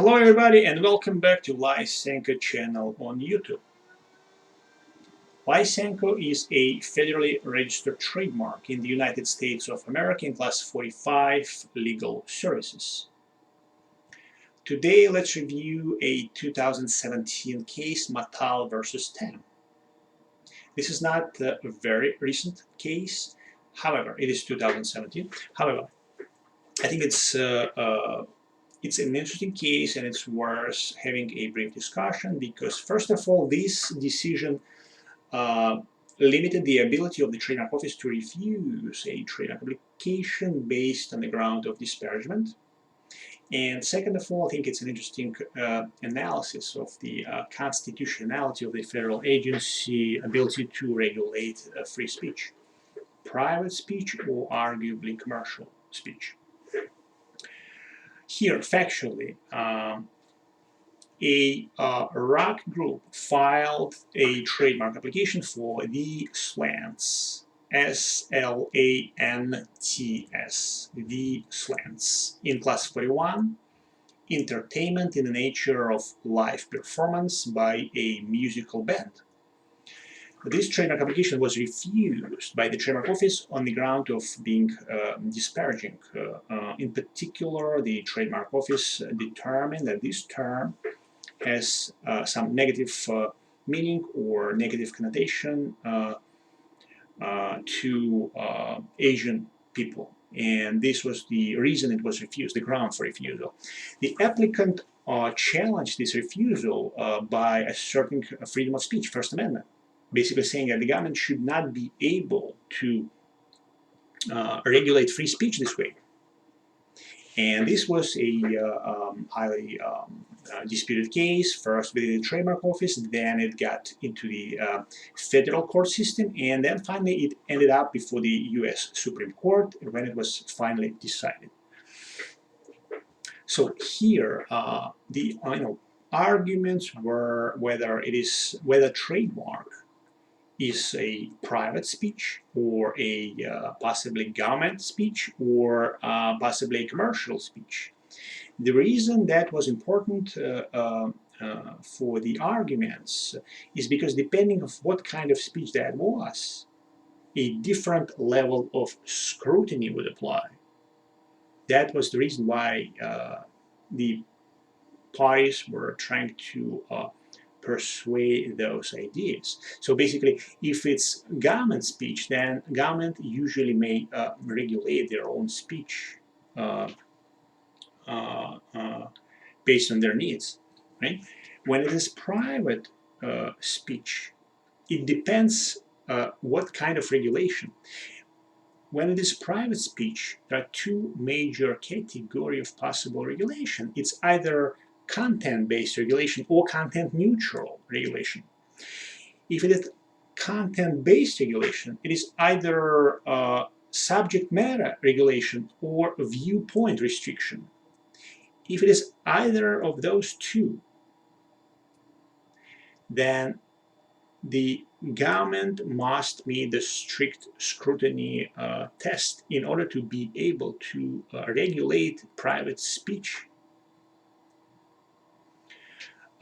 Hello everybody and welcome back to Lysenko channel on YouTube. Lysenko is a federally registered trademark in the United States of America in Class 45 Legal Services. Today let's review a 2017 case, Matal versus TAM. This is not a very recent case, however, it is 2017. However, I think it's an interesting case and it's worth having a brief discussion because, first of all, this decision limited the ability of the Trademark Office to refuse a trademark application based on the ground of disparagement. And second of all, I think it's an interesting analysis of the constitutionality of the federal agency ability to regulate free speech, private speech, or arguably commercial speech. Here, factually, a rock group filed a trademark application for the slants, S-L-A-N-T-S, the slants, in Class 41, entertainment in the nature of live performance by a musical band. This trademark application was refused by the Trademark Office on the ground of being disparaging. In particular, the Trademark Office determined that this term has some negative meaning or negative connotation to Asian people. And this was the reason it was refused, the ground for refusal. The applicant challenged this refusal by asserting freedom of speech, First Amendment, basically saying that the government should not be able to regulate free speech this way. And this was a highly disputed case, first with the Trademark Office, then it got into the federal court system, and then finally it ended up before the US Supreme Court when it was finally decided. So here, the arguments were whether trademark is a private speech or a possibly government speech or possibly a commercial speech. The reason that was important for the arguments is because depending on what kind of speech that was, a different level of scrutiny would apply. That was the reason why the parties were trying to persuade those ideas. So basically, if it's government speech, then government usually may regulate their own speech based on their needs, right? When it is private speech, it depends what kind of regulation. When it is private speech, there are two major categories of possible regulation. It's either content-based regulation or content-neutral regulation. If it is content-based regulation, it is either subject matter regulation or viewpoint restriction. If it is either of those two, then the government must meet the strict scrutiny test in order to be able to regulate private speech.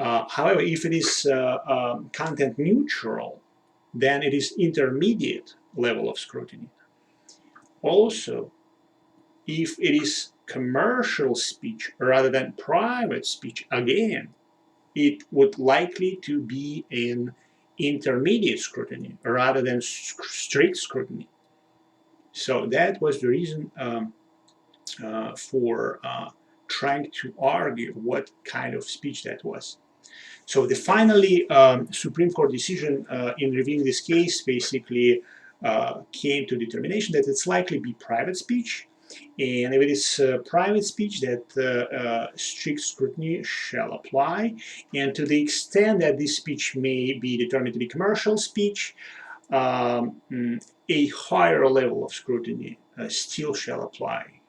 However, if it is content neutral, then it is intermediate level of scrutiny. Also, if it is commercial speech rather than private speech, again, it would likely to be in intermediate scrutiny rather than strict scrutiny. So that was the reason for trying to argue what kind of speech that was. So the finally Supreme Court decision in reviewing this case basically came to determination that it's likely be private speech, and if it is private speech, that strict scrutiny shall apply, and to the extent that this speech may be determined to be commercial speech, a higher level of scrutiny still shall apply.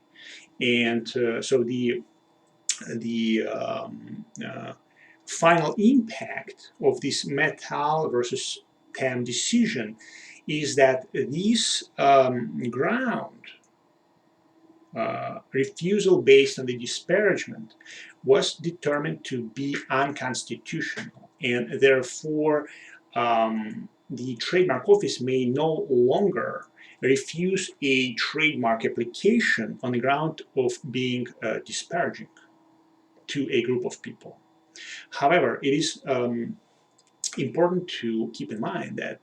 And so the final impact of this Matal versus TAM decision is that this ground refusal based on the disparagement was determined to be unconstitutional, and therefore the Trademark Office may no longer refuse a trademark application on the ground of being disparaging to a group of people. However, it is important to keep in mind that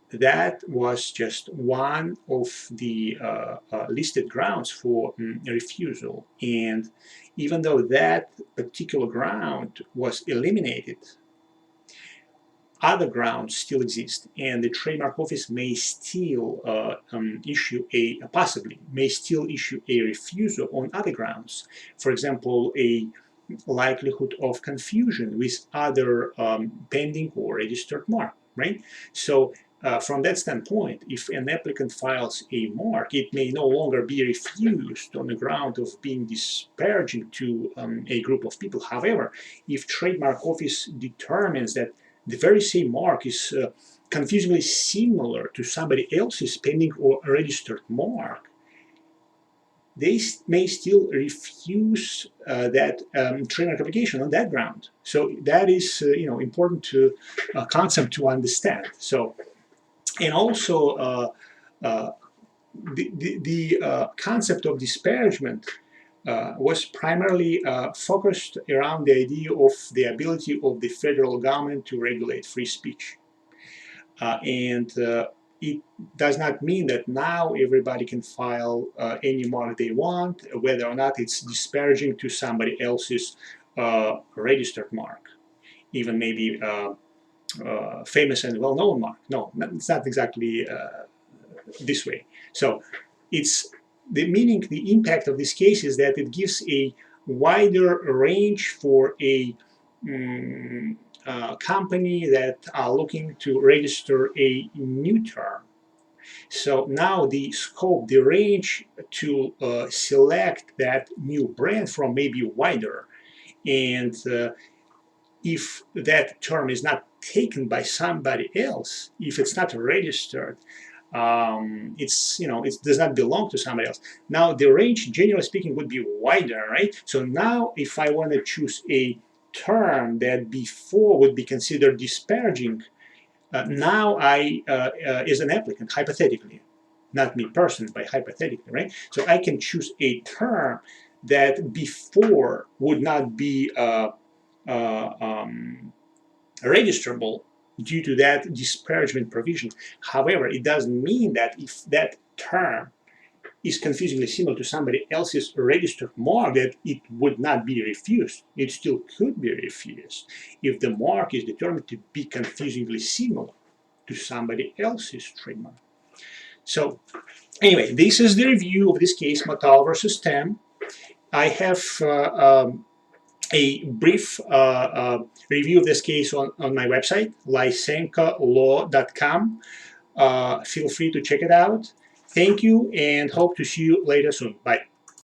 that was just one of the listed grounds for refusal. And even though that particular ground was eliminated, other grounds still exist, and the Trademark Office may still possibly may still issue a refusal on other grounds. For example, a likelihood of confusion with other pending or registered mark, right? So from that standpoint, if an applicant files a mark, it may no longer be refused on the ground of being disparaging to a group of people. However, if Trademark Office determines that the very same mark is confusingly similar to somebody else's pending or registered mark, they may still refuse that trademark application on that ground. So that is, important concept to understand. So, and also the concept of disparagement was primarily focused around the idea of the ability of the federal government to regulate free speech. And it does not mean that now everybody can file any mark they want, whether or not it's disparaging to somebody else's registered mark, even maybe famous and well-known mark. No, it's not exactly this way. So it's the impact of this case is that it gives a wider range for a company that are looking to register a new term. So now the scope, the range to select that new brand from may be wider. And if that term is not taken by somebody else, if it's not registered, it does not belong to somebody else. Now the range, generally speaking, would be wider, right? So now if I want to choose a term that before would be considered disparaging, now I, as an applicant, hypothetically, not me personally, but hypothetically, right? So I can choose a term that before would not be registrable due to that disparagement provision. However, it doesn't mean that if that term is confusingly similar to somebody else's registered mark, that it would not be refused. It still could be refused if the mark is determined to be confusingly similar to somebody else's trademark. So anyway, this is the review of this case, Matal versus TEM. I have a brief review of this case on my website, lysenkalaw.com. Feel free to check it out. Thank you and hope to see you later soon. Bye.